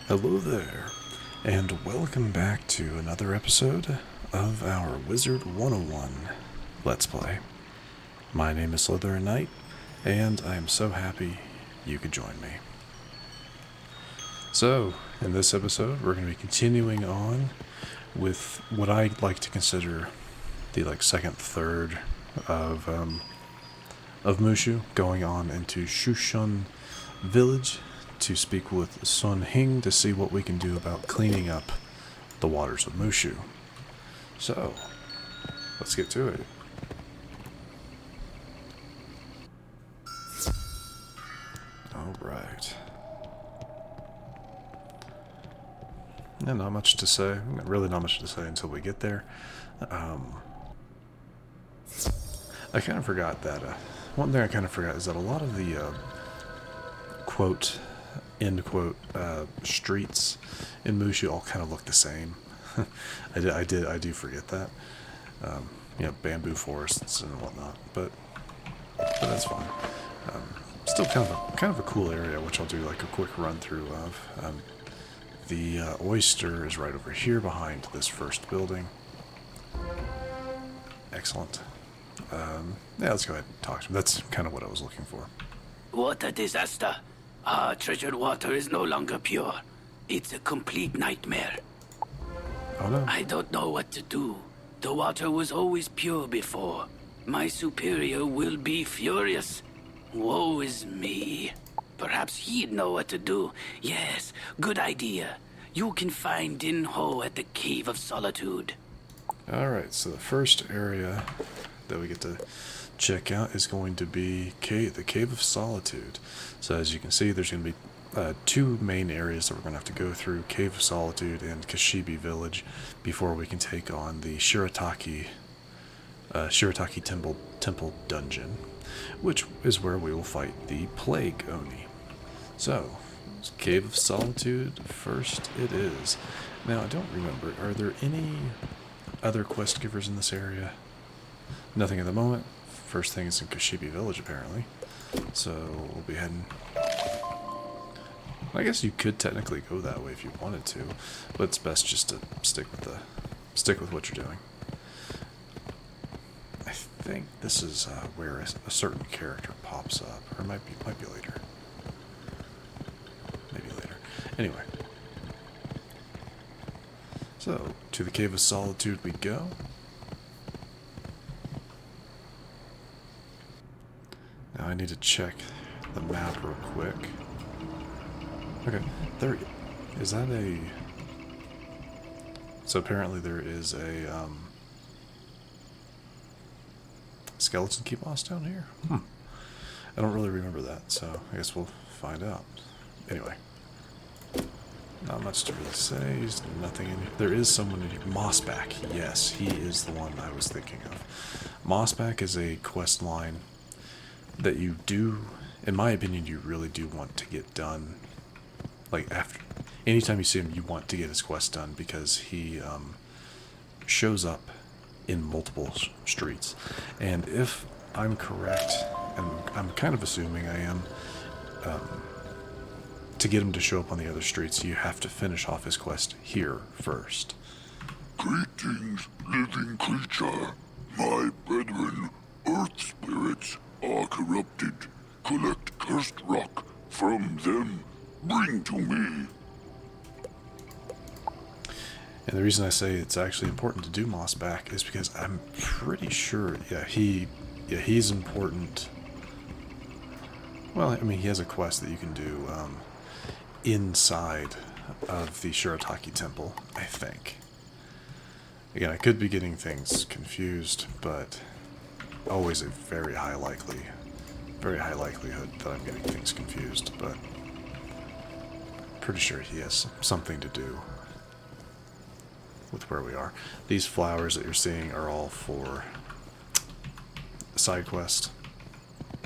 Hello there, and welcome back to another episode of our Wizard101 Let's Play. My name is SlytherinKnight, and I am so happy you could join me. So, in this episode, we're going to be continuing on with what I like to consider the second third of Mooshu, going on into Shushun Village to speak with Sun Hing to see what we can do about cleaning up the waters of Mooshu. So, let's get to it. Alright. Yeah, not much to say. Really not much to say until we get there. I kind of forgot that, one thing I kind of forgot is that a lot of the, quote, end quote, streets in Mooshu all kind of look the same. I do forget that. Bamboo forests and whatnot, but that's fine. Still kind of a cool area, which I'll do like a quick run through of. The oyster is right over here behind this first building. Excellent. Yeah, let's go ahead and talk to him. That's kind of what I was looking for. What a disaster. Our treasured water is no longer pure. It's a complete nightmare. Oh no. I don't know what to do. The water was always pure before. My superior will be furious. Woe is me. Perhaps he'd know what to do. Yes, good idea. You can find Din Ho at the Cave of Solitude. Alright, so the first area that we get to check out is going to be the Cave of Solitude. So as you can see, there's going to be two main areas that we're going to have to go through, Cave of Solitude and Kashibi Village, before we can take on the Shirataki Temple Dungeon, which is where we will fight the Plague Oni. So, Cave of Solitude first it is. Now, I don't remember, are there any other quest givers in this area? Nothing at the moment. First thing is in Kashibi Village, apparently. So, we'll be heading... I guess you could technically go that way if you wanted to, but it's best just to stick with what you're doing. I think this is where a certain character pops up, or it might be later. Maybe later. Anyway. So, to the Cave of Solitude we go. Now I need to check the map real quick. Okay, is that a... So apparently there is a, skeleton key boss down here? I don't really remember that, so I guess we'll find out. Anyway. Not much to really say, there's nothing in here. There is someone in here. Mossback, yes, he is the one I was thinking of. Mossback is a quest line that you do, in my opinion, you really do want to get done. Like, anytime you see him, you want to get his quest done, because he shows up in multiple streets. And if I'm correct, and I'm kind of assuming I am, to get him to show up on the other streets, you have to finish off his quest here first. Greetings, living creature. My brethren, earth spirits, are corrupted. Collect cursed rock from them. Bring to me. And the reason I say it's actually important to do Mossback is because I'm pretty sure, he's important. Well, I mean, he has a quest that you can do inside of the Shirataki Temple, I think. Again, I could be getting things confused, but always a very high likelihood that I'm getting things confused, but pretty sure he has something to do with where we are. These flowers that you're seeing are all for side quest,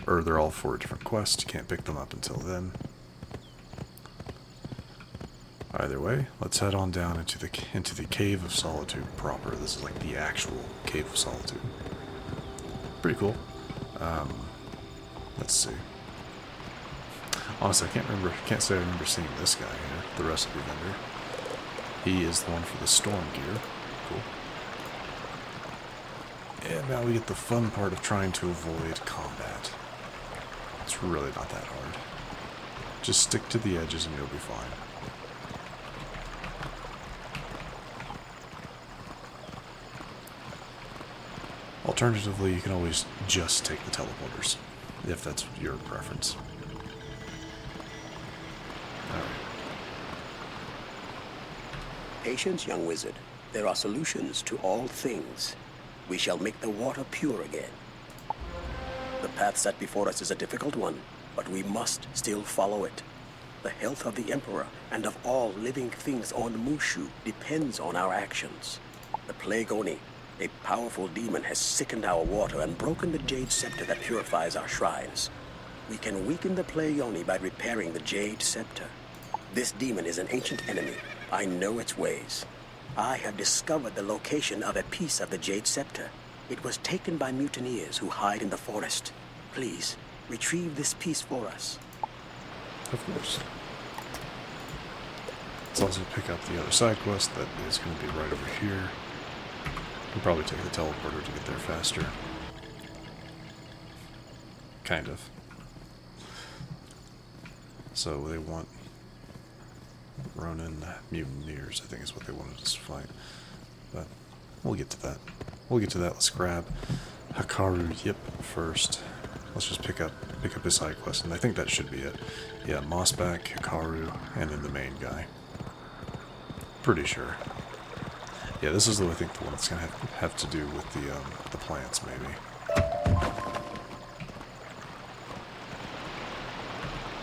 or they're all for a different quest. You can't pick them up until then. Either way, let's head on down into the Cave of Solitude proper. This is like the actual Cave of Solitude. Pretty cool. Let's see. Honestly, can't say I remember seeing this guy here, the recipe vendor. He is the one for the storm gear. Cool. And now we get the fun part of trying to avoid combat. It's really not that hard. Just stick to the edges and you'll be fine. Alternatively, you can always just take the teleporters, if that's your preference. Alright. Patience, young wizard. There are solutions to all things. We shall make the water pure again. The path set before us is a difficult one, but we must still follow it. The health of the Emperor and of all living things on Mooshu depends on our actions. The Plague Oni, a powerful demon, has sickened our water and broken the Jade Scepter that purifies our shrines. We can weaken the Plague Oni by repairing the Jade Scepter. This demon is an ancient enemy. I know its ways. I have discovered the location of a piece of the Jade Scepter. It was taken by mutineers who hide in the forest. Please, retrieve this piece for us. Of course. Let's also pick up the other side quest that is going to be right over here. We'll probably take the teleporter to get there faster. Kind of. So they want Ronin mutineers, I think is what they wanted us to fight. But we'll get to that. Let's grab Hikaru Yip first. Let's just pick up his side quest, and I think that should be it. Yeah, Mossback, Hikaru, and then the main guy. Pretty sure. Yeah, this is, I think, the one that's gonna have to do with the plants, maybe.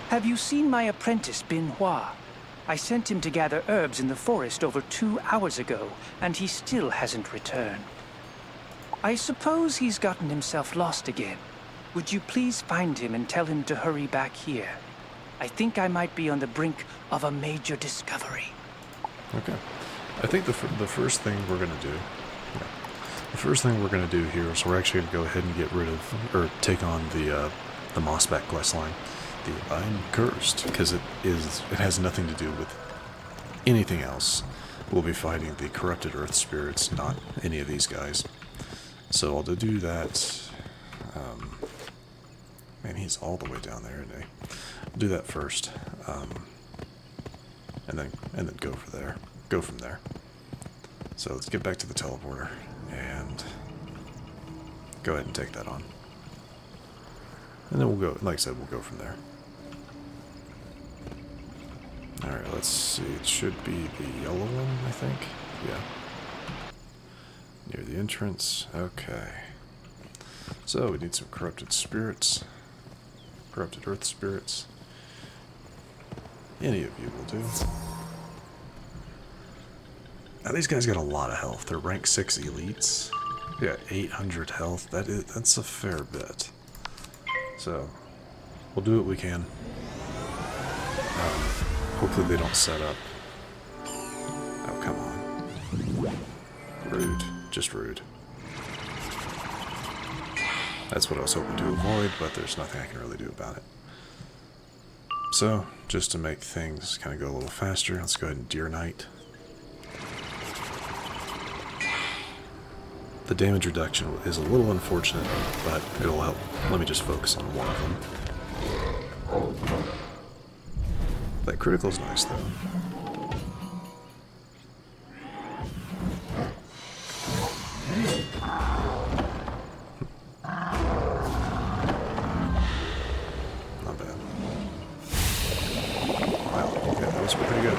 Have you seen my apprentice, Bin Hua? I sent him to gather herbs in the forest over 2 hours ago, and he still hasn't returned. I suppose he's gotten himself lost again. Would you please find him and tell him to hurry back here? I think I might be on the brink of a major discovery. Okay. I think the first thing we're going to do... Yeah, the first thing we're going to do here is we're actually going to go ahead and get rid of... or take on the Mossback questline. The I'm Cursed, because it has nothing to do with anything else. We'll be fighting the corrupted earth spirits, not any of these guys. So I'll do that... man, he's all the way down there, isn't he? I'll do that first, and then go from there. So let's get back to the teleporter and go ahead and take that on, and then we'll go. Like I said, we'll go from there. All right, let's see. It should be the yellow one, I think. Yeah, near the entrance. Okay. So we need some corrupted spirits. Corrupted earth spirits. Any of you will do. Now these guys got a lot of health. They're rank 6 elites. They got 800 health. That's a fair bit. So we'll do what we can. Hopefully they don't set up. Oh, come on. Rude. Just rude. That's what I was hoping to avoid, but there's nothing I can really do about it. So, just to make things kind of go a little faster, let's go ahead and Deer Knight. The damage reduction is a little unfortunate, but it'll help. Let me just focus on one of them. That critical's nice, though. Pretty good.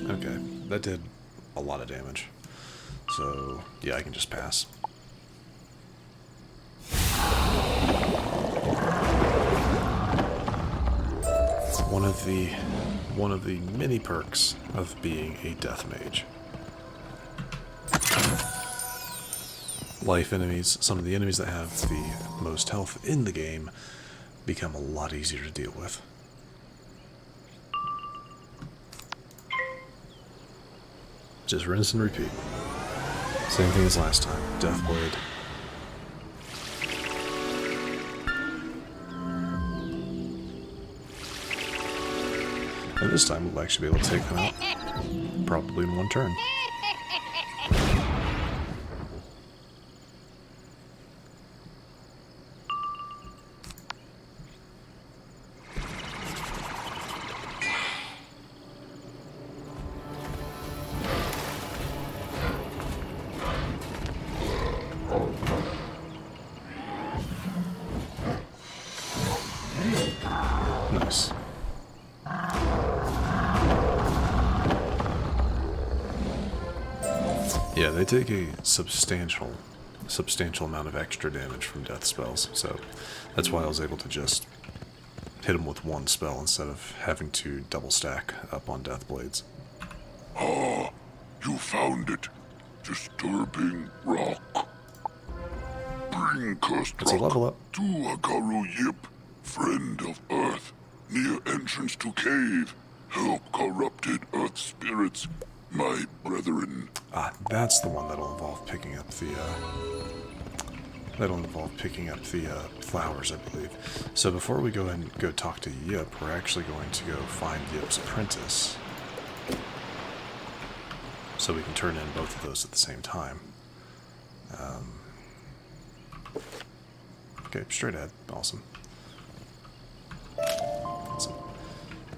Okay, that did a lot of damage. So, yeah, I can just pass. One of the many perks of being a death mage. Life enemies, some of the enemies that have the most health in the game, become a lot easier to deal with. Just rinse and repeat. Same thing as last time. Deathblade. And this time we'll actually be able to take them out, probably in one turn. Nice. Yeah, they take a substantial amount of extra damage from death spells, so that's why I was able to just hit them with one spell instead of having to double stack up on death blades. Ah, you found it. Disturbing rock. Bring cursed It's a rock level up. to Hakaru Yip, friend of Earth, near entrance to cave. Help corrupted Earth spirits, my brethren. Ah, that's the one that'll involve picking up the flowers, I believe. So before we go ahead and go talk to Yip, we're actually going to go find Yip's apprentice, so we can turn in both of those at the same time. Okay, straight ahead. Awesome. Some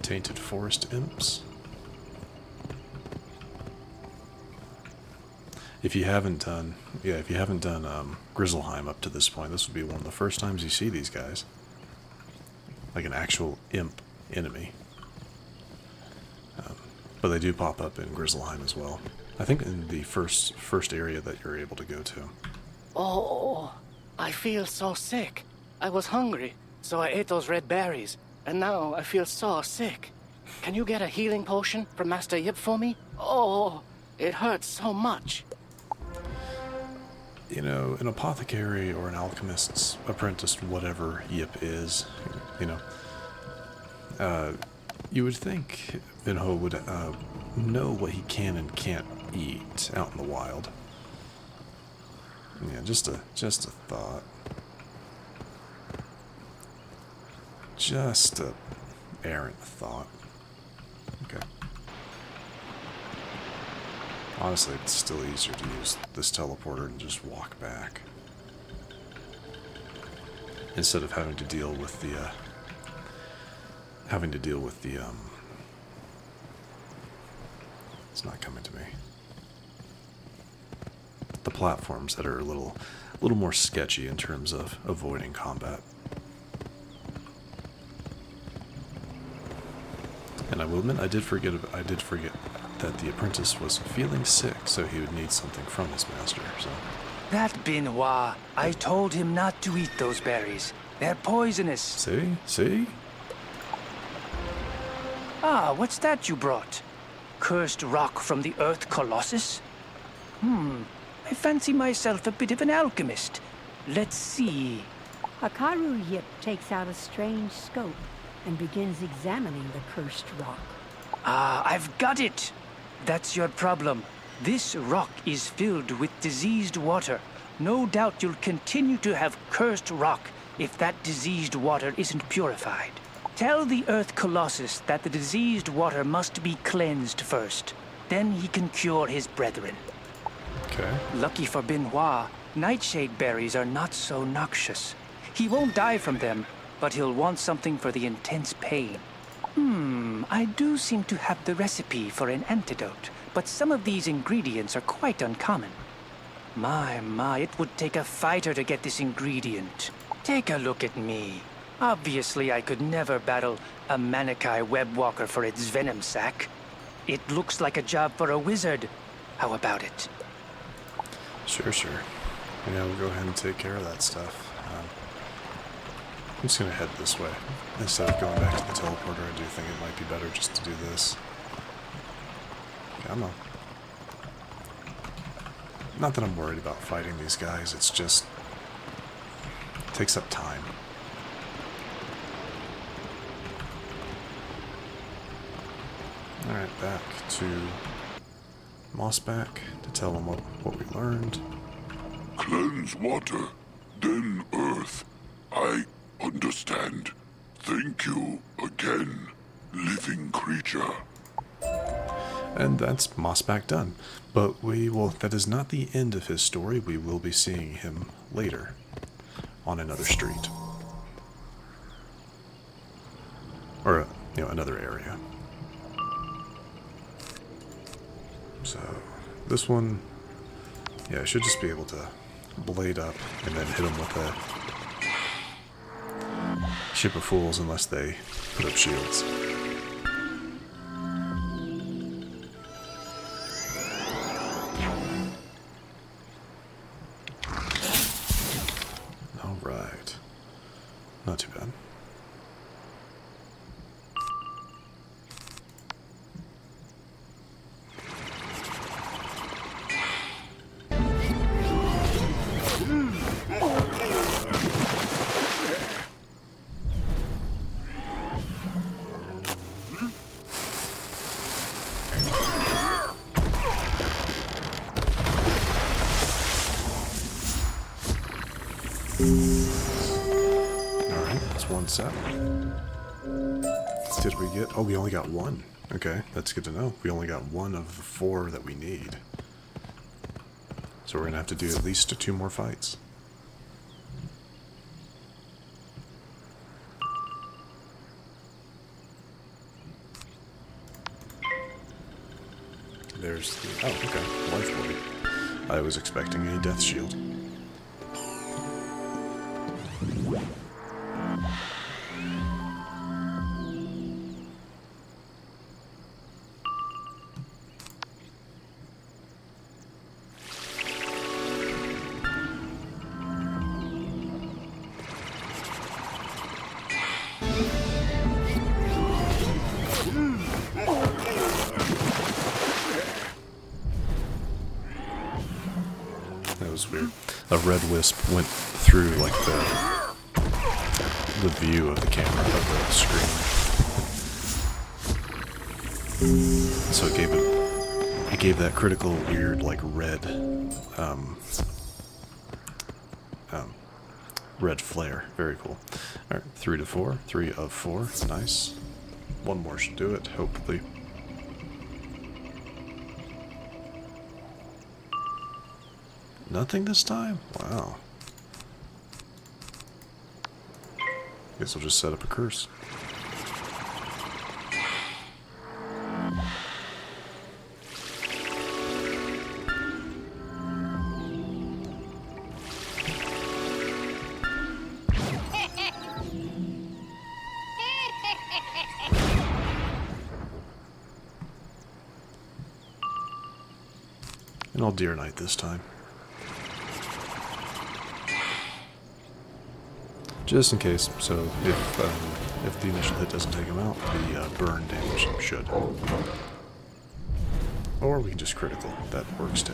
tainted forest imps. If you haven't done Grizzleheim up to this point, this would be one of the first times you see these guys. Like an actual imp enemy. But they do pop up in Grizzleheim as well. I think in the first area that you're able to go to. Oh, I feel so sick. I was hungry, so I ate those red berries, and now I feel so sick. Can you get a healing potion from Master Yip for me? Oh, it hurts so much. You know, an apothecary or an alchemist's apprentice, whatever Yip is, you know, you would think Vinho would know what he can and can't eat out in the wild. Yeah, just a thought. Just a errant thought. Okay. Honestly, it's still easier to use this teleporter and just walk back, instead of having to deal with the it's not coming to me. The platforms that are a little more sketchy in terms of avoiding combat. And I will admit, I did forget that the apprentice was feeling sick, so he would need something from his master. So That Benoit, I told him not to eat those berries. They're poisonous. see? Ah, what's that you brought? Cursed rock from the Earth Colossus? I fancy myself a bit of an alchemist. Let's see. Hakaru Yip takes out a strange scope and begins examining the cursed rock. Ah, I've got it! That's your problem. This rock is filled with diseased water. No doubt you'll continue to have cursed rock if that diseased water isn't purified. Tell the Earth Colossus that the diseased water must be cleansed first. Then he can cure his brethren. Okay. Lucky for Benoit, nightshade berries are not so noxious. He won't die from them, but he'll want something for the intense pain. I do seem to have the recipe for an antidote, but some of these ingredients are quite uncommon. My, it would take a fighter to get this ingredient. Take a look at me. Obviously, I could never battle a Manikai webwalker for its venom sac. It looks like a job for a wizard. How about it? Sure. Yeah, we'll go ahead and take care of that stuff. I'm just going to head this way. Instead of going back to the teleporter, I do think it might be better just to do this. Come on. Not that I'm worried about fighting these guys, it's just... it takes up time. Alright, back to Mossback to tell them what we learned. Cleanse water, then earth. I understand. Thank you again. living creature. And that's Mossback done. But that is not the end of his story. We will be seeing him later on another street. Or, another area. So, this one, yeah, I should just be able to blade up and then hit him with a ship of fools unless they put up shields. Alright. Not too bad. Alright, that's one set. Did we get... Oh, we only got one. Okay, that's good to know. We only got one of the 4 that we need. So we're going to have to do at least 2 more fights. There's the... Oh, okay. Life Blade. I was expecting a death shield. That was weird. A red wisp went through like the view of the camera of the screen. So it gave that critical weird like red red flare. Very cool. Alright, 3 to 4. 3 of 4. Nice. One more should do it, hopefully. Nothing this time? Wow. Guess I'll just set up a curse. And I'll Deer Knight this time. Just in case, so if the initial hit doesn't take him out, the burn damage should. Or we can just critical. That works too.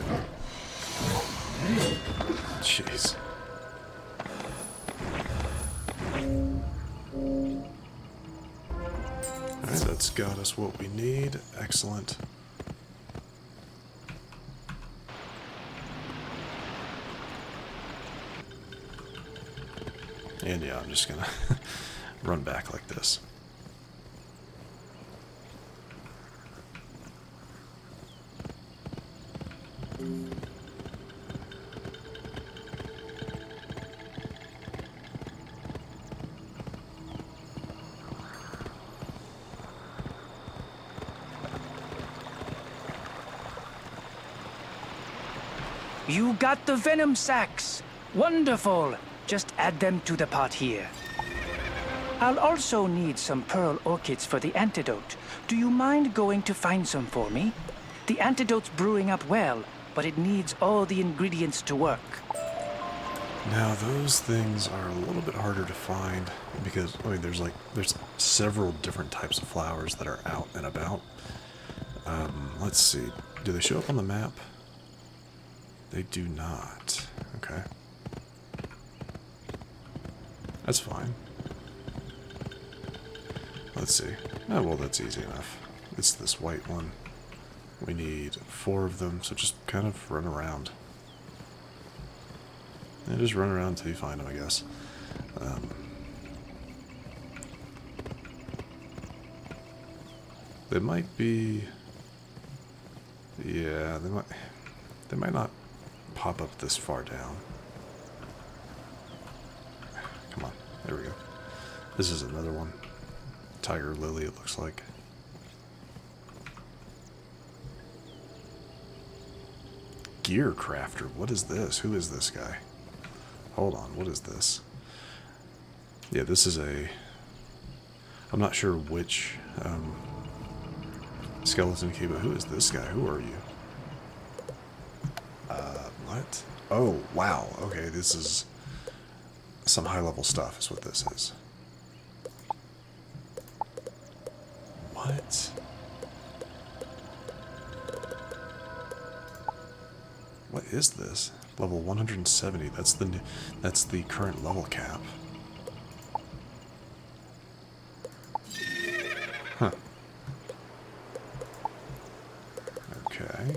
Jeez. Alright, that's got us what we need. Excellent. And yeah, I'm just gonna run back like this. You got the venom sacs! Wonderful! Just add them to the pot here. I'll also need some pearl orchids for the antidote. Do you mind going to find some for me? The antidote's brewing up well, but it needs all the ingredients to work. Now those things are a little bit harder to find because, I mean, there's several different types of flowers that are out and about. Let's see. Do they show up on the map? They do not. Okay. That's fine. Let's see. Oh, well, that's easy enough. It's this white one. We need 4 of them, so just kind of run around. And just run around until you find them, I guess. They might be... Yeah, they might not pop up this far down. Come on, there we go. This is another one. Tiger Lily, it looks like. Gear Crafter, what is this? Who is this guy? Hold on, what is this? Yeah, this is a... I'm not sure which skeleton key, but who is this guy? Who are you? What? Oh, wow. Okay, this is some high-level stuff is what this is. What? What is this? Level 170. That's the current level cap. Huh. Okay.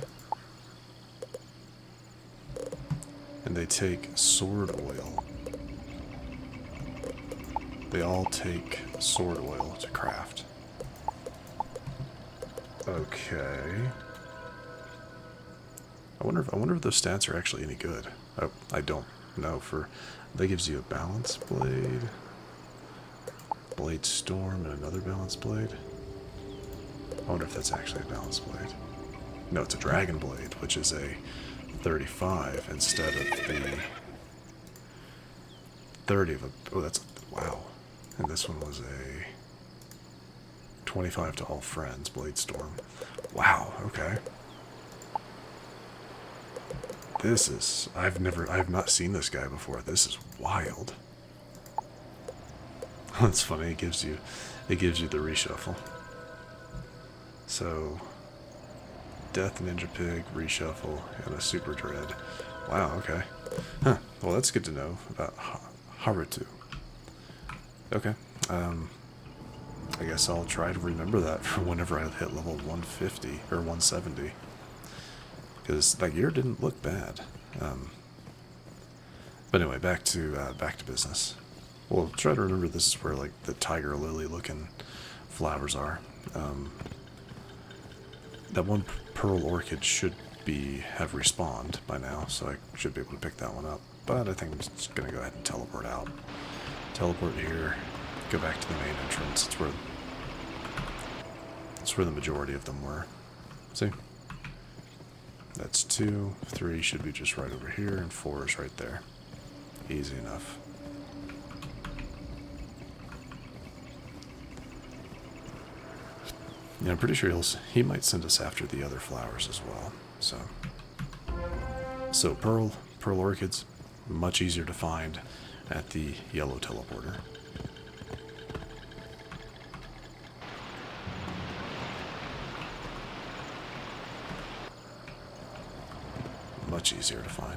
And they take sword oil. They all take sword oil to craft. Okay. I wonder if those stats are actually any good. Oh, I don't know. That gives you a balance blade, blade storm, and another balance blade. I wonder if that's actually a balance blade. No, it's a dragon blade, which is a 35 instead of the 30 of a... Oh, that's... Wow. And this one was a 25 to all friends, blade storm. Wow, okay. This is... I have not seen this guy before. This is wild. That's funny, it gives you the reshuffle. So, Death Ninja Pig, reshuffle, and a Super Dread. Wow, okay. Huh, well that's good to know about Haruto. Okay, I guess I'll try to remember that for whenever I hit level 150, or 170. Because that gear didn't look bad. But anyway, back to business. We'll try to remember this is where like the tiger lily looking flowers are. That one pearl orchid should have respawned by now, so I should be able to pick that one up. But I think I'm just gonna go ahead and teleport out. Teleport here, go back to the main entrance. It's where the majority of them were. See? That's 2, 3 should be just right over here, and 4 is right there. Easy enough. Yeah, I'm pretty sure he might send us after the other flowers as well. So pearl orchids, much easier to find at the yellow teleporter. Much easier to find.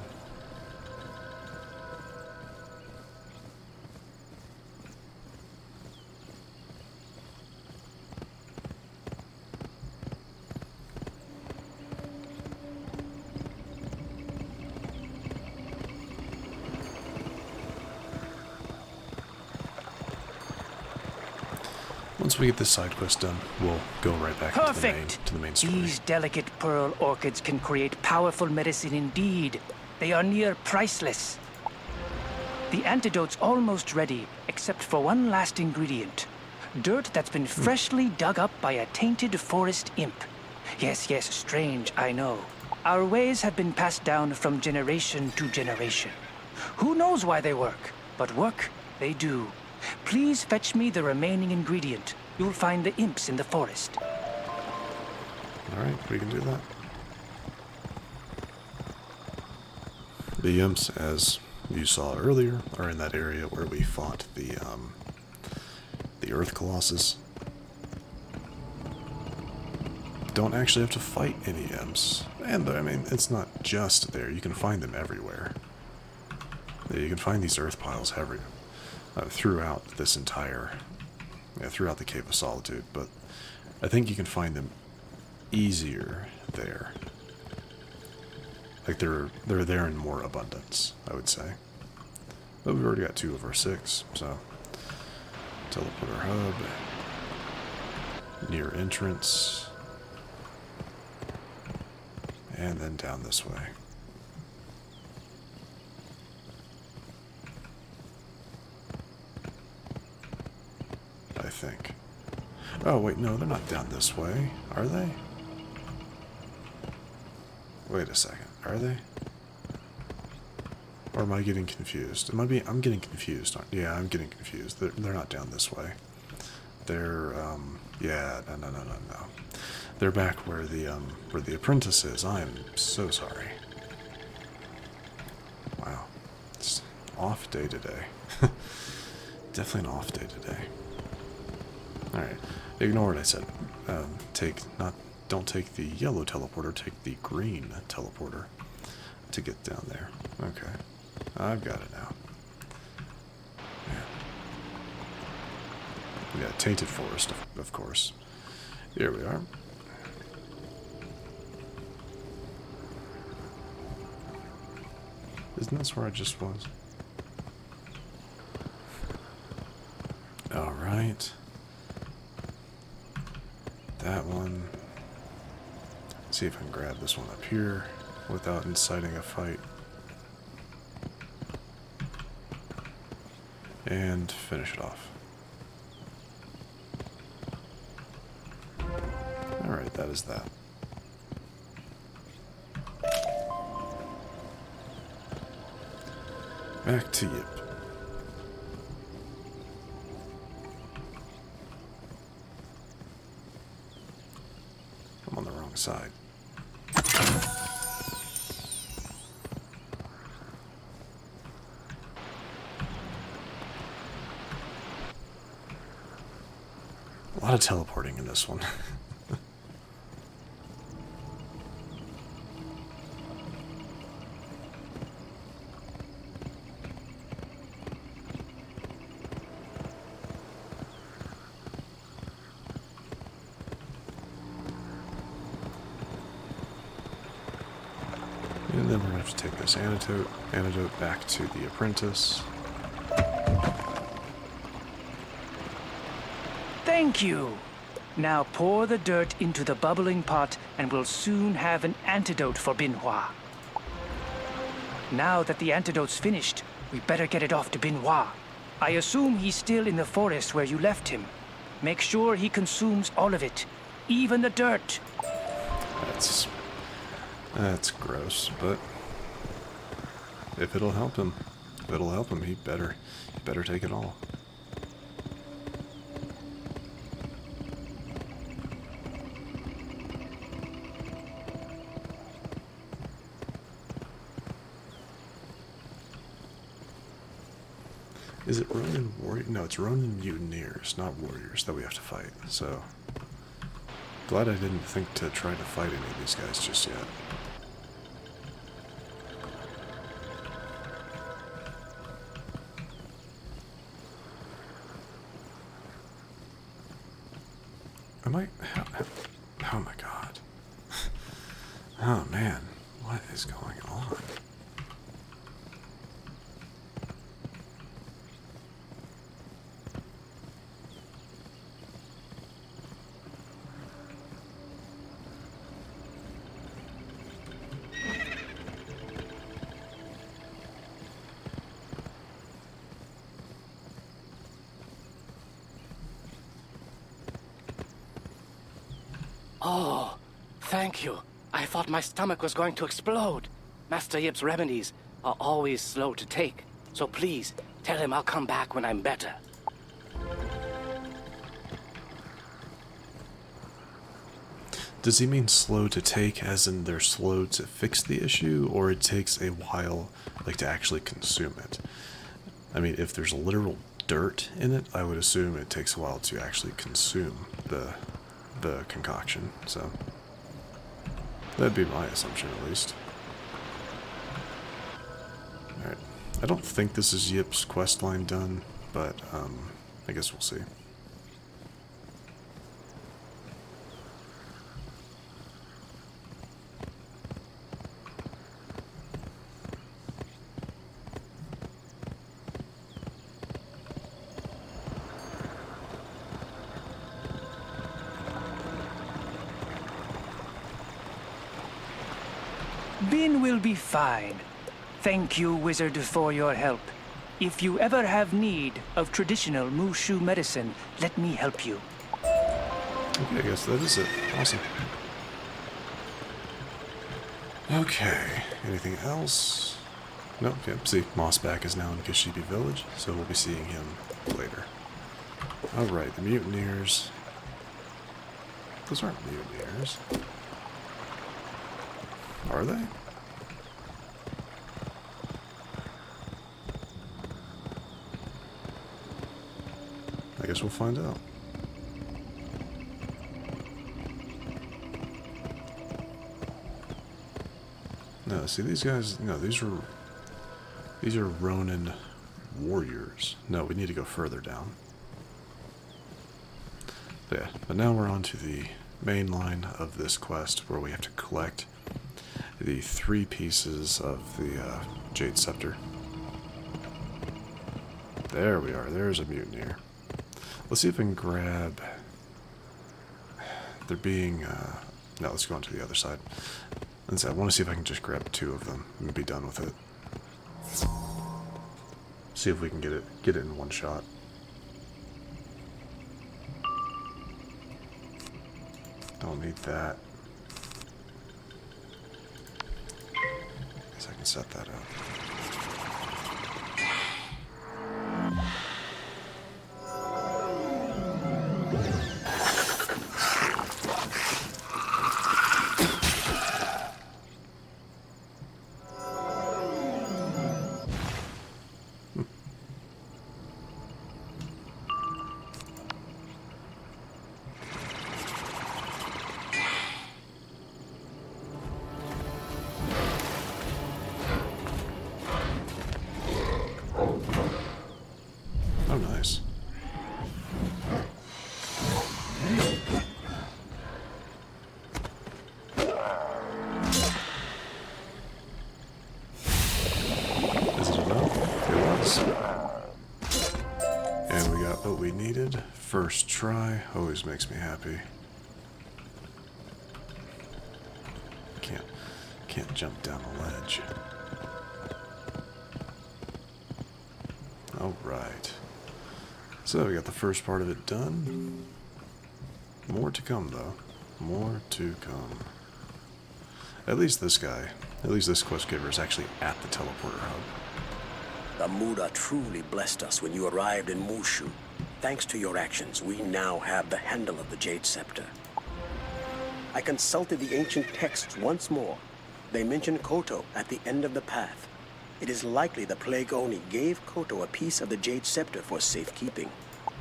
Once we get this side quest done, we'll go right back to the main story. These delicate pearl orchids can create powerful medicine indeed. They are near priceless. The antidote's almost ready, except for one last ingredient. Dirt that's been freshly dug up by a tainted forest imp. Yes, strange, I know. Our ways have been passed down from generation to generation. Who knows why they work, but work they do. Please fetch me the remaining ingredient. You'll find the imps in the forest. Alright, we can do that. The imps, as you saw earlier, are in that area where we fought the Earth Colossus. Don't actually have to fight any imps. And, I mean, it's not just there. You can find them everywhere. You can find these earth piles throughout this entire... throughout the Cave of Solitude, but I think you can find them easier there. Like, they're there in more abundance, I would say. But we've already got 2 of our 6, so... Teleporter hub. near entrance. And then down this way. I think. Oh, wait, no, they're not down this way, are they? Wait a second, are they? Or am I getting confused? I'm getting confused. Yeah, I'm getting confused. They're not down this way. They're, yeah, no. They're back where the apprentice is. I am so sorry. Wow. It's an off day today. Definitely an off day today. Alright. Ignore what I said. Don't take the yellow teleporter, take the green teleporter to get down there. Okay. I've got it now. Yeah, Tainted Forest, of course. Here we are. Isn't this where I just was? Alright. That one. Let's see if I can grab this one up here without inciting a fight. And finish it off. Alright, that is that. Back to Yip. I'm on the wrong side. A lot of teleporting in this one. And then we're going to have to take this antidote back to the apprentice. Thank you. Now pour the dirt into the bubbling pot and we'll soon have an antidote for Binhua. Now that the antidote's finished, we better get it off to Binhua. I assume he's still in the forest where you left him. Make sure he consumes all of it, even the dirt. That's gross, but if it'll help him, he better take it all. Is it Ronin warrior? No, it's Ronin mutineers, not warriors, that we have to fight. So, glad I didn't think to try to fight any of these guys just yet. Oh my god. Oh man, what is going on? Oh, thank you. I thought my stomach was going to explode. Master Yip's remedies are always slow to take, so please tell him I'll come back when I'm better. Does he mean slow to take as in they're slow to fix the issue, or it takes a while, like, to actually consume it? I mean, if there's literal dirt in it, I would assume it takes a while to actually consume the concoction, so that'd be my assumption at least. Alright, I don't think this is Yip's questline done, but I guess we'll see. Bin will be fine. Thank you, Wizard, for your help. If you ever have need of traditional Mooshu medicine, let me help you. Okay, I guess that is it. Awesome. Okay, anything else? Nope, yep, see, Mossback is now in Kashibi Village, so we'll be seeing him later. Alright, the Mutineers. Those aren't Mutineers. Are they? I guess we'll find out. No, see these guys, no, these are Ronin warriors. No, we need to go further down. But yeah, but now we're on to the main line of this quest where we have to collect the 3 pieces of the Jade Scepter. There we are, there's a Mutineer. Let's see if I can grab... They're being... No, let's go on to the other side. I want to see if I can just grab 2 of them and be done with it. See if we can get it in one shot. Don't need that. Guess I can set that up. Oh, nice. Is it enough? It was. And we got what we needed. First try. Always makes me happy. Can't jump down a ledge. Alright. So we got the first part of it done. More to come, though. More to come. At least this guy, at least this quest giver is actually at the teleporter hub. The Muda truly blessed us when you arrived in Mooshu. Thanks to your actions, we now have the handle of the Jade Scepter. I consulted the ancient texts once more. They mention Koto at the end of the path. It is likely the Plague Oni gave Koto a piece of the Jade Scepter for safekeeping.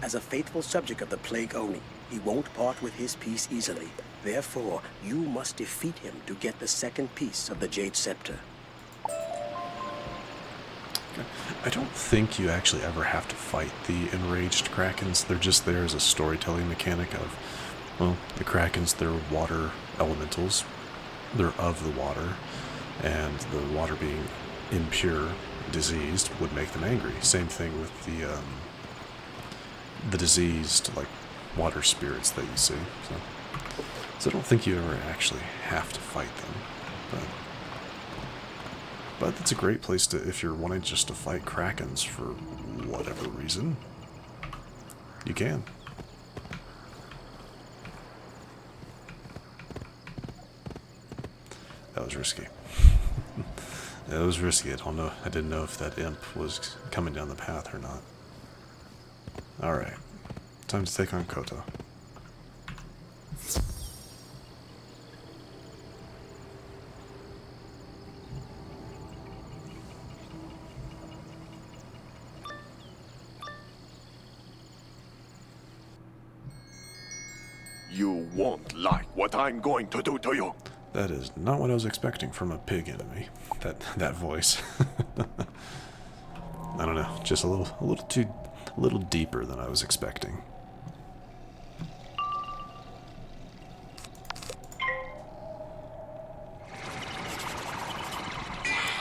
As a faithful subject of the Plague Oni, he won't part with his piece easily. Therefore, you must defeat him to get the second piece of the Jade Scepter. I don't think you actually ever have to fight the enraged Krakens. They're just there as a storytelling mechanic of, well, the Krakens, they're water elementals. They're of the water, and the water being impure, diseased, would make them angry. Same thing with the diseased, like, water spirits that you see. So I don't think you ever actually have to fight them. But it's a great place to, if you're wanting just to fight Krakens for whatever reason, you can. That was risky. That was risky. I didn't know if that imp was coming down the path or not. Alright. Time to take on Koto. You won't like what I'm going to do to you. That is not what I was expecting from a pig enemy. That voice. I don't know, just a little deeper than I was expecting.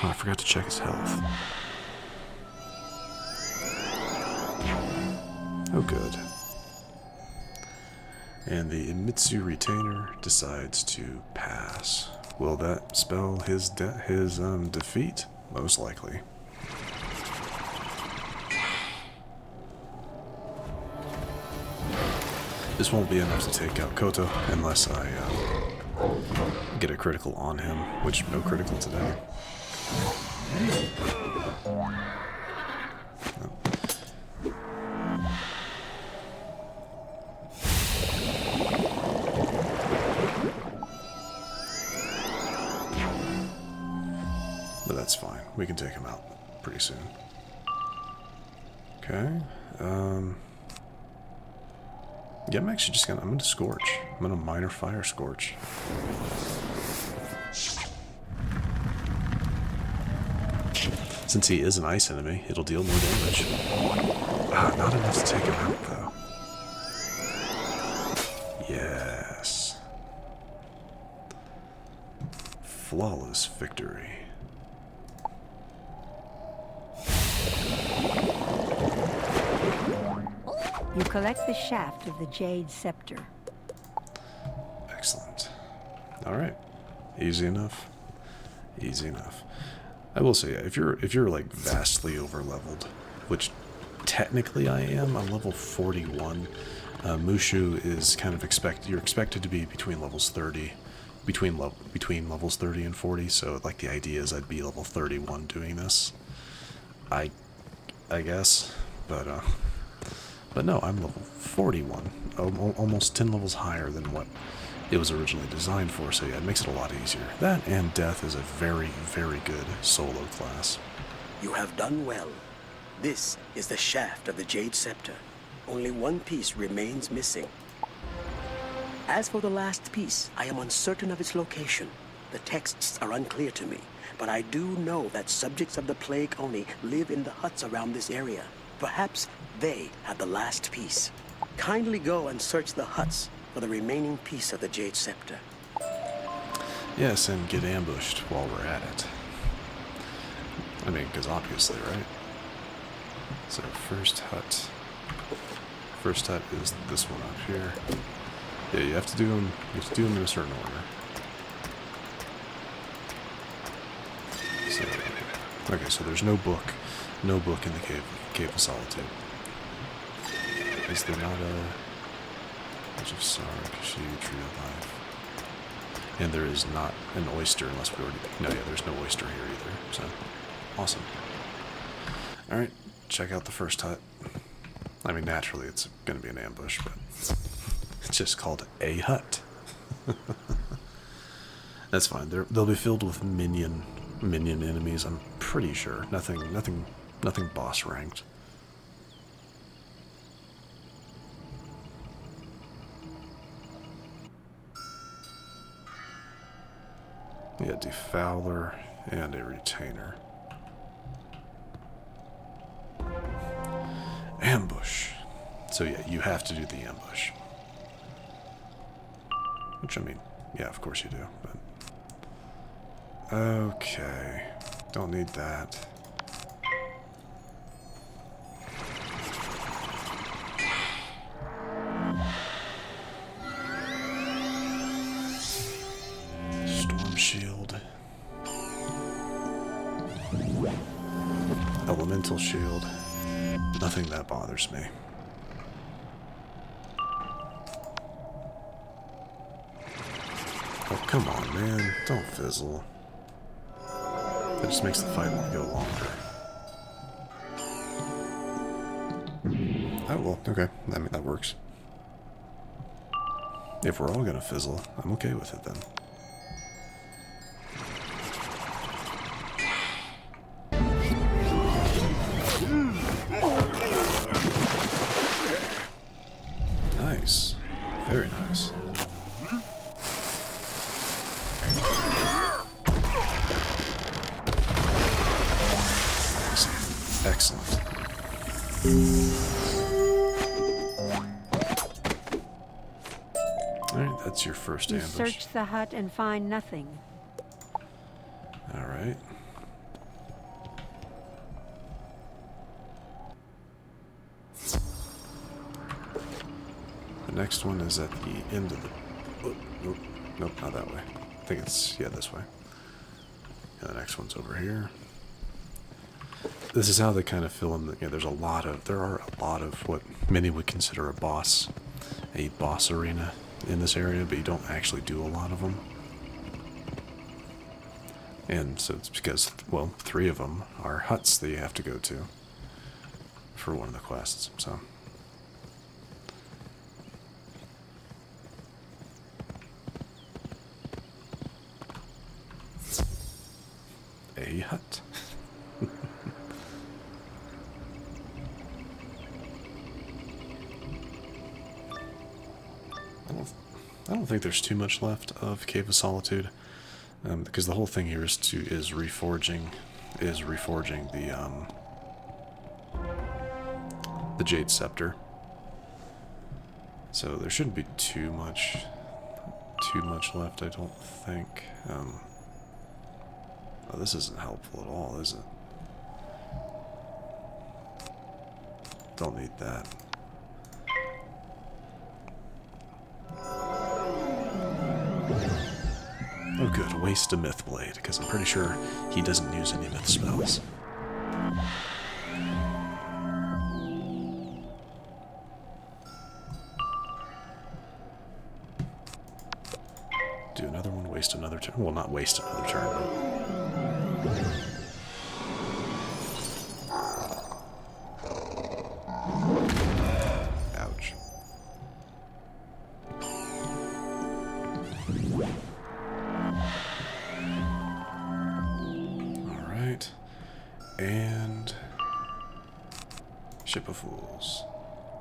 Oh, I forgot to check his health. Oh, good. And the Imitsu retainer decides to pass. Will that spell his defeat? Most likely. This won't be enough to take out Koto unless I get a critical on him, which no critical today. But that's fine. We can take him out pretty soon. Okay. Yeah, I'm actually just gonna... I'm gonna Scorch. I'm gonna Minor Fire Scorch. Since he is an ice enemy, it'll deal more damage. Ah, not enough to take him out, though. Yes. Flawless victory. You collect the shaft of the Jade Scepter. Excellent. Alright. Easy enough. Easy enough. I will say, if you're like vastly over-leveled, which technically I am, I'm level 41. Mooshu is kind of you're expected to be between levels 30, between levels 30 and 40, so like the idea is I'd be level 31 doing this. I guess, but no, I'm level 41, almost 10 levels higher than what it was originally designed for, so yeah, it makes it a lot easier. That and Death is a very, very good solo class. You have done well. This is the shaft of the Jade Scepter. Only one piece remains missing. As for the last piece, I am uncertain of its location. The texts are unclear to me, but I do know that subjects of the Plague Oni live in the huts around this area. Perhaps they have the last piece. Kindly go and search the huts for the remaining piece of the Jade Scepter. Yes, and get ambushed while we're at it. I mean, because obviously, right? So, first hut. First hut is this one up here. Yeah, you have to do them in a certain order. So, okay, so there's no book in the Cave of Solitude. Is there not a bunch of Sark, Tree of Life? And there is not an oyster unless we already... No, yeah, there's no oyster here either, so... Awesome. Alright, check out the first hut. I mean, naturally it's gonna be an ambush, but... It's just called a hut. That's fine. They'll be filled with minion enemies, I'm pretty sure. Nothing boss ranked. Yeah, Defouler and a Retainer. Ambush. So yeah, you have to do the ambush. Which, I mean, yeah, of course you do, but... Okay. Don't need that. Storm Shield. Elemental Shield. Nothing that bothers me. Oh, come on, man. Don't fizzle. That just makes the fight go longer. Oh, well, okay. I mean, that works. If we're all gonna fizzle, I'm okay with it then. Nice. Very nice. Excellent. Alright, that's your first You ambush. search the hut and find nothing. Alright. The next one is at the end of the... Oh, nope, not that way. think it's, yeah, this way. And the next one's over here. This is how they kind of fill in the, you know, there are a lot of what many would consider a boss arena in this area, but you don't actually do a lot of them. And so it's because, well, 3 of them are huts that you have to go to for one of the quests, so. A hut. I don't think there's too much left of Cave of Solitude, because the whole thing here is reforging the Jade Scepter. So there shouldn't be too much left, I don't think. Oh, this isn't helpful at all, is it? Don't need that. Oh good, waste a myth blade, because I'm pretty sure he doesn't use any myth spells. Do another one, waste another turn. Well, not waste another turn, but... Ouch. Alright. And... Ship of Fools.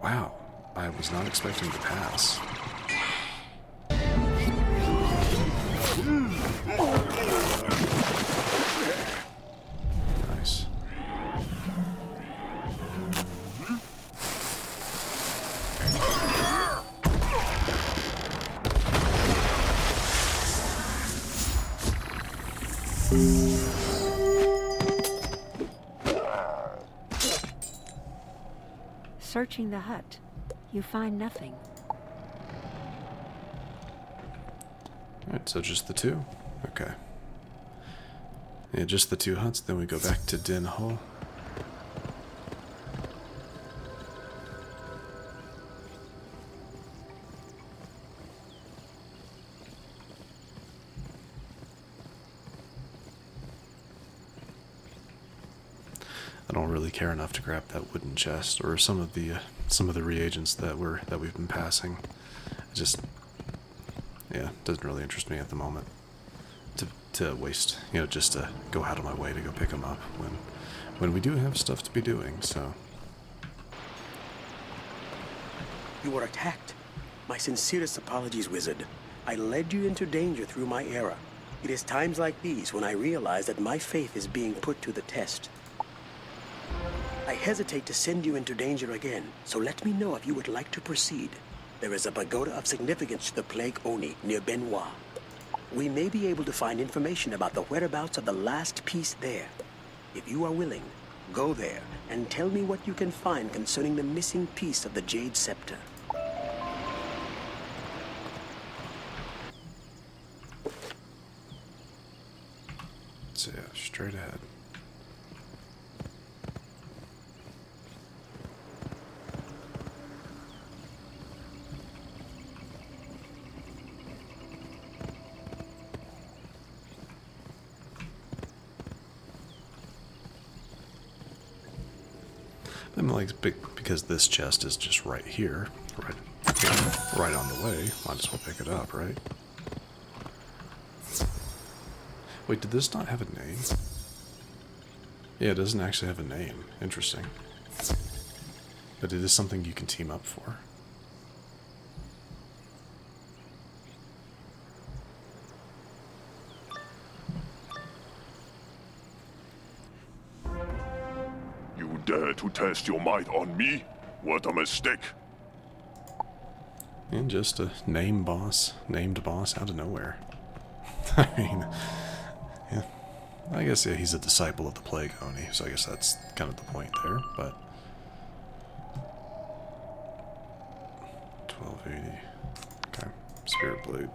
Wow. I was not expecting to pass. Nice. Searching the hut, you find nothing. Alright, so just the 2? Okay. Yeah, just the 2 huts, then we go back to Din Hall. I don't really care enough to grab that wooden chest or some of the reagents that we've been passing. It just, yeah, doesn't really interest me at the moment to waste, you know, just to go out of my way to go pick them up when we do have stuff to be doing. So You were attacked. My sincerest apologies, Wizard. I led you into danger through my error. It is times like these when I realize that my faith is being put to the test. I hesitate to send you into danger again, so let me know if you would like to proceed. There is a pagoda of significance to the Plague Oni near Benoit. We may be able to find information about the whereabouts of the last piece there. If you are willing, go there and tell me what you can find concerning the missing piece of the Jade Scepter. So yeah, straight ahead. I'm like, because this chest is just right here, right on the way, might as well pick it up, right? Wait, did this not have a name? Yeah, it doesn't actually have a name. Interesting. But it is something you can team up for. You dare to test your might on me? What a mistake! And just a named boss out of nowhere. I mean, yeah. I guess, yeah, he's a disciple of the Plague Oni, so I guess that's kind of the point there, but... 1280. Okay, Spirit Blade.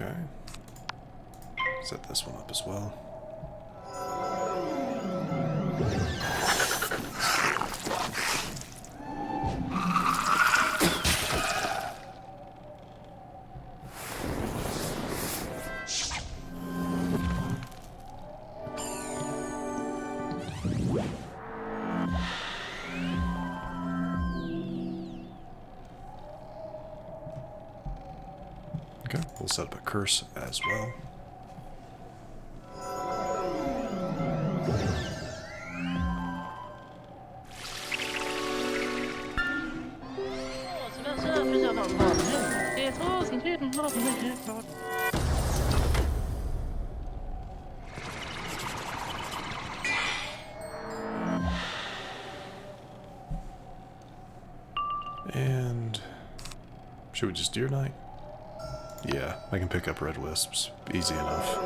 Okay. Set this one up as well. Okay, we'll set up a curse as well. And should we just Deer Knight? Yeah, I can pick up red wisps. Easy enough.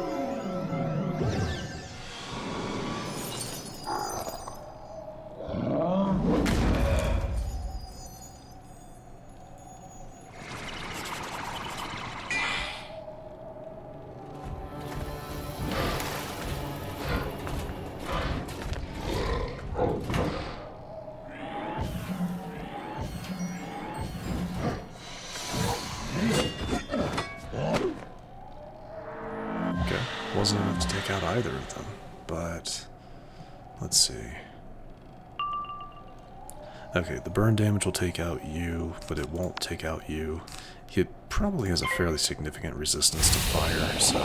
Wasn't enough to take out either of them, but let's see. Okay, the burn damage will take out you, but it won't take out you. He probably has a fairly significant resistance to fire, so...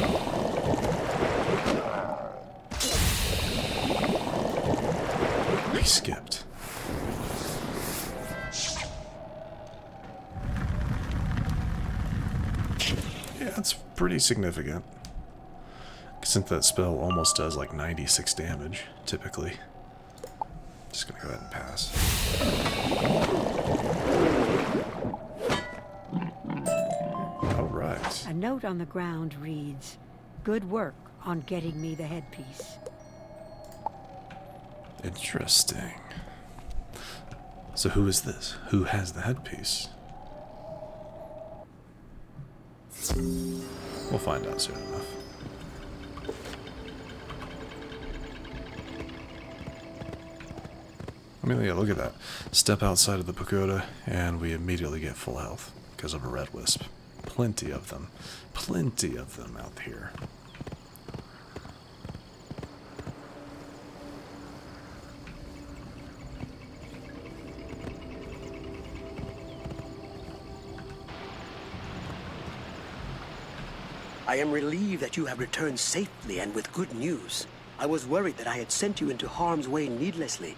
He skipped. Yeah, that's pretty significant. Since that spell almost does like 96 damage, typically. Just gonna go ahead and pass. Alright. A note on the ground reads, "Good work on getting me the headpiece." Interesting. So who is this? Who has the headpiece? We'll find out soon enough. I mean, yeah, look at that. Step outside of the pagoda, and we immediately get full health because of a red wisp. Plenty of them. Plenty of them out here. I am relieved that you have returned safely and with good news. I was worried that I had sent you into harm's way needlessly.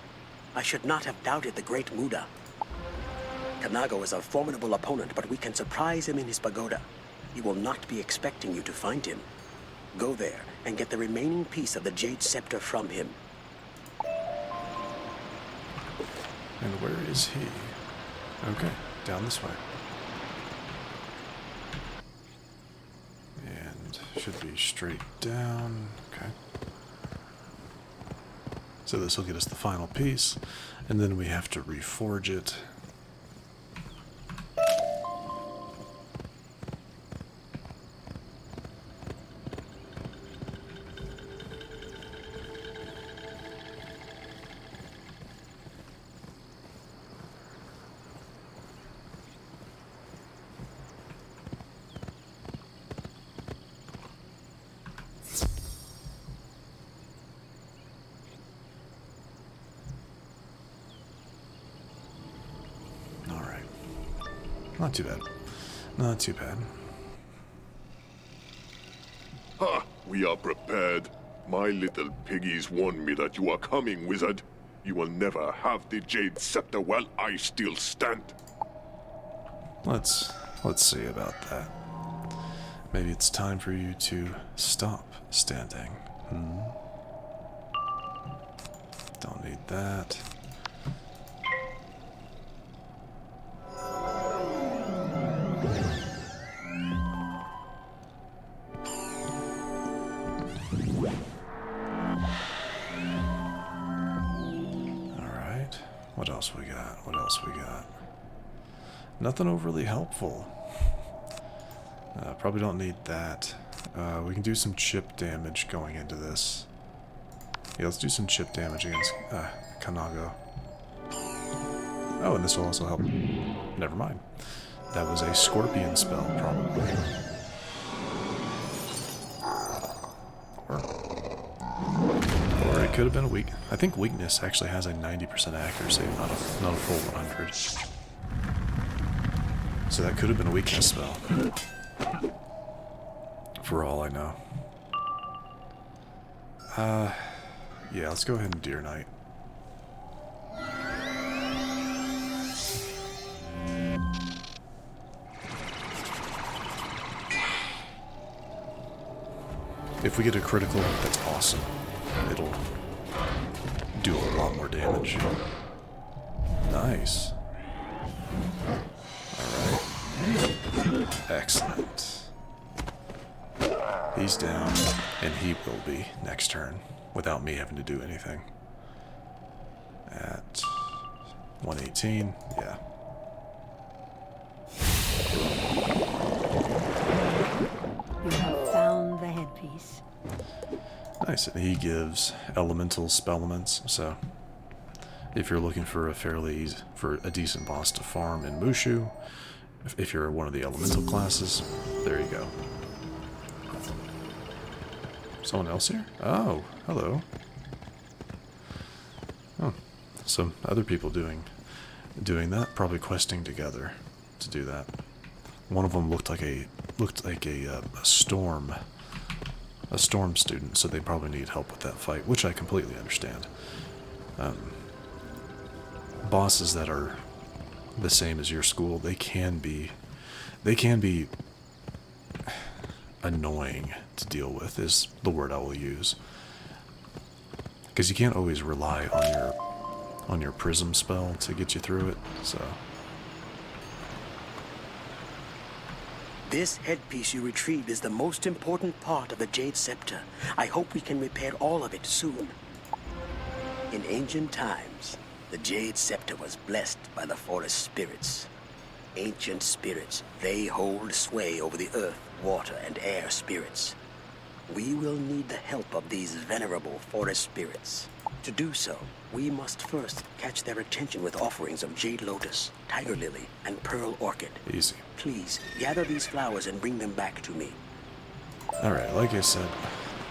I should not have doubted the great Muda. Kanago is a formidable opponent, but we can surprise him in his pagoda. He will not be expecting you to find him. Go there and get the remaining piece of the Jade Scepter from him. And where is he? Okay, down this way. And should be straight down. Okay. So this will get us the final piece, and then we have to reforge it. Not too bad. Not too bad. Ha! We are prepared. My little piggies warned me that you are coming, wizard. You will never have the Jade Scepter while I still stand. Let's see about that. Maybe it's time for you to stop standing. Don't need that. What else we got? What else we got? Nothing overly helpful. Probably don't need that. We can do some chip damage going into this. Yeah, let's do some chip damage against Kanago. Oh, and this will also help. Never mind. That was a scorpion spell, probably. Or it could have been a weak. I think weakness actually has a 90% accuracy, not a full 100. So that could have been a weakness spell. For all I know. Yeah, let's go ahead and Deer Knight. If we get a critical, that's awesome. It'll do a lot more damage. Nice. Alright. Excellent. He's down, and he will be next turn, without me having to do anything. At 118, yeah. You have found the headpiece. Nice, and he gives elemental spellements, so if you're looking for a decent boss to farm in Mooshu, if you're one of the elemental classes, there you go. Someone else here? Oh, hello. Oh, some other people doing that, probably questing together to do that. One of them looked like a storm student, so they probably need help with that fight, which I completely understand. Bosses that are the same as your school, they can be annoying to deal with, is the word I will use, because you can't always rely on your prism spell to get you through it. So This headpiece you retrieved is the most important part of the Jade Scepter. I hope we can repair all of it soon. In ancient times, the Jade Scepter was blessed by the forest spirits. Ancient spirits, they hold sway over the earth, water, and air spirits. We will need the help of these venerable forest spirits. To do so, we must first catch their attention with offerings of Jade Lotus, Tiger Lily, and Pearl Orchid. easy. Please, gather these flowers and bring them back to me. Alright, like I said,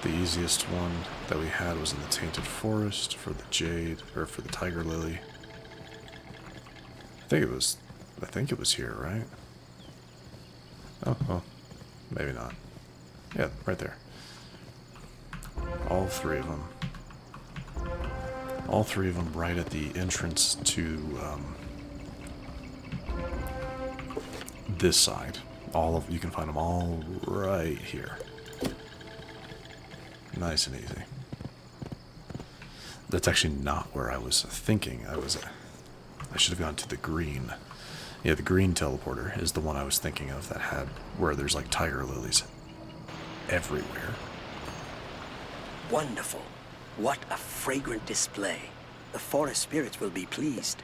the easiest one that we had was in the Tainted Forest for the Jade, or for the Tiger Lily. I think it was here, right? Oh, well, maybe not. Yeah, right there. All three of them. All three of them right at the entrance to this side. You can find them all right here. Nice and easy. That's actually not where I was thinking. I should have gone to the green. Yeah, the green teleporter is the one I was thinking of that had where there's like tiger lilies everywhere. Wonderful. What a fragrant display. The forest spirits will be pleased.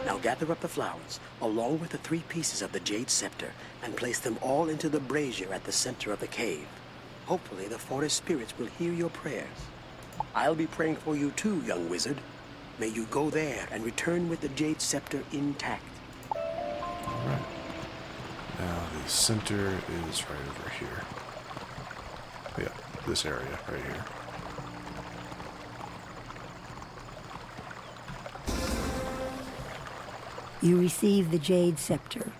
Now gather up the flowers, along with the 3 pieces of the Jade Scepter, and place them all into the brazier at the center of the cave. Hopefully the forest spirits will hear your prayers. I'll be praying for you too, young wizard. May you go there and return with the Jade Scepter intact. Alright. Now the center is right over here. Yeah, this area right here. You receive the Jade Scepter.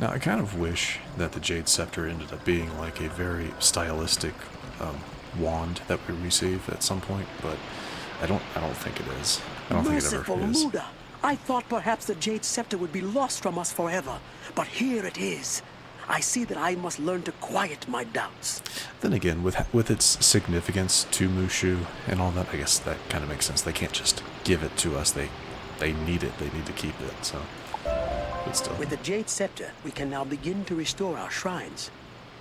Now I kind of wish that the Jade Scepter ended up being like a very stylistic wand that we receive at some point, but I don't think it is. I don't think it Merciful ever is. Muda! I thought perhaps the Jade Scepter would be lost from us forever, but here it is. I see that I must learn to quiet my doubts. Then again, with its significance to Mooshu and all that, I guess that kind of makes sense. They can't just give it to us. They need it. They need to keep it. So, but still. With the Jade Scepter, we can now begin to restore our shrines.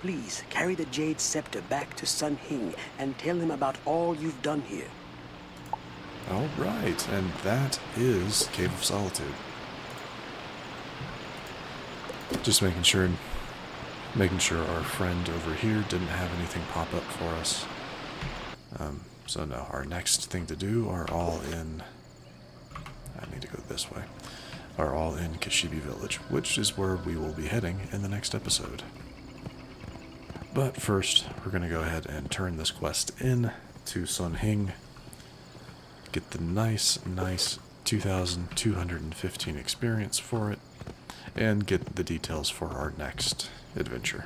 Please carry the Jade Scepter back to Sun Hing and tell him about all you've done here. All right, and that is Cave of Solitude. Just making sure our friend over here didn't have anything pop up for us. So no, our next thing to do are all in, I need to go this way, are all in Kashibi Village, which is where we will be heading in the next episode. But first, we're going to go ahead and turn this quest in to Sun Hing, get the nice 2,215 experience for it, and get the details for our next adventure.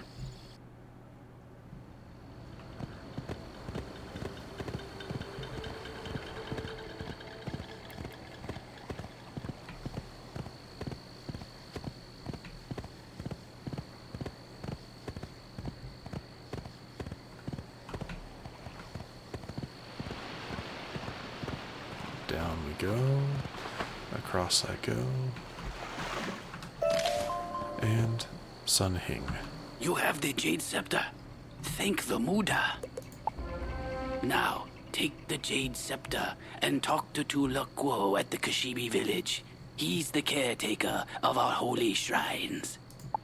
Down we go, across I go, and Sun Hing. You have the Jade Scepter. Thank the Muda. Now, take the Jade Scepter and talk to Tula Kuo at the Kashibi village. He's the caretaker of our holy shrines.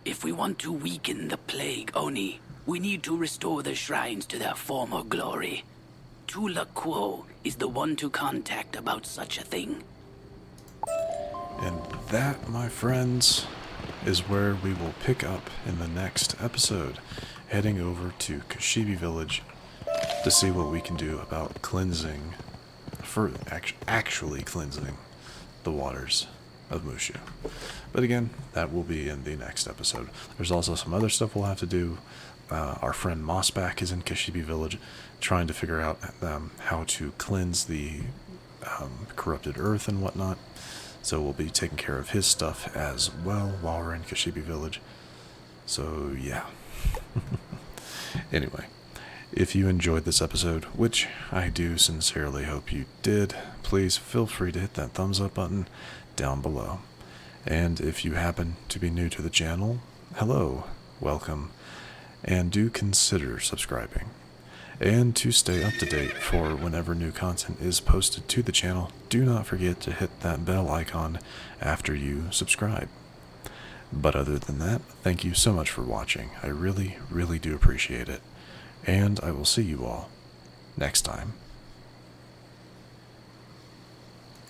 If we want to weaken the Plague Oni, we need to restore the shrines to their former glory. Tula Kuo is the one to contact about such a thing. And that, my friends, is where we will pick up in the next episode, heading over to Kashibi Village to see what we can do about cleansing, actually cleansing the waters of Mooshu. But again, that will be in the next episode. There's also some other stuff we'll have to do. Our friend Mossback is in Kashibi Village trying to figure out how to cleanse the corrupted earth and whatnot. So we'll be taking care of his stuff as well while we're in Kashibi Village. So yeah. Anyway, if you enjoyed this episode, which I do sincerely hope you did, please feel free to hit that thumbs up button down below. And if you happen to be new to the channel, hello, welcome, and do consider subscribing. And to stay up to date for whenever new content is posted to the channel, do not forget to hit that bell icon after you subscribe. But other than that, thank you so much for watching. I really, really do appreciate it. And I will see you all next time.